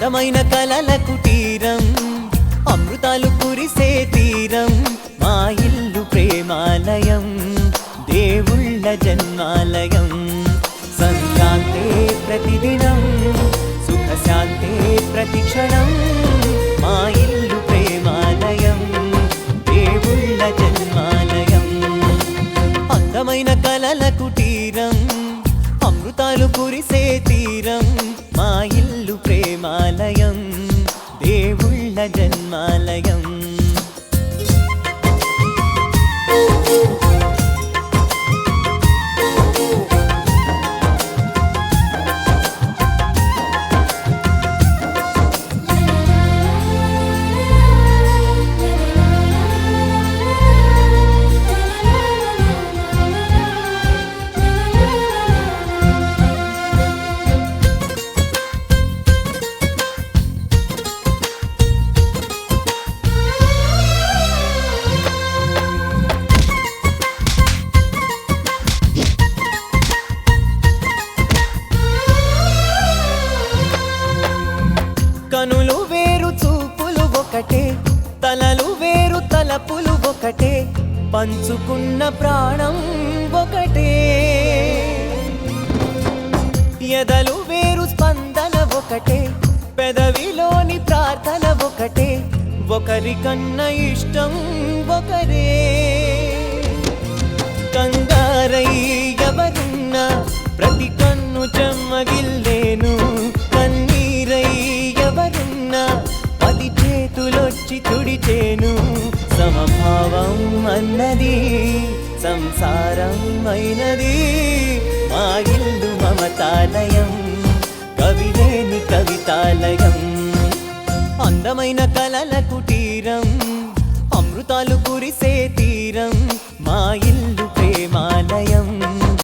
అందమైన కలల కుటీరం అమృతాలు కురిసే తీరం మా ఇల్లు ప్రేమాలయం దేవుళ్ళ జన్మాలయం సంక్రాంతే ప్రతిదినం సుఖశాంతే ప్రతిక్షణం మా ఇల్లు ప్రేమాలయం దేవుళ్ళ జన్మాలయం అందమైన కలల కుటీరం అమృతాలు కురిసే తీరం మా ఇల్లు ప్రేమాలయం దేవుళ్ళ జన్మాలయం కనులు వేరు చూపులు ఒకటే తలలు వేరు తలపులు ఒకటే పంచుకున్న ప్రాణం ఒకటే ఎదలు వేరు స్పందన ఒకటే పెదవిలోని ప్రార్థన ఒకటే ఒకరికన్నా ఇష్టం ఒకరే కంగారై ఎవరున్నా ప్రతి కన్ను చెమ్మగిల్లేను కన్నీరై ఎవరున్నా పది చేతులొచ్చి తుడిచేను సమభావం అన్నది సంసారం అయినది మా ఇల్లు మమతాలయం కవిలేని కవితాలయం అందమైన కలల కుటీరం అమృతాలు కురిసే తీరం మా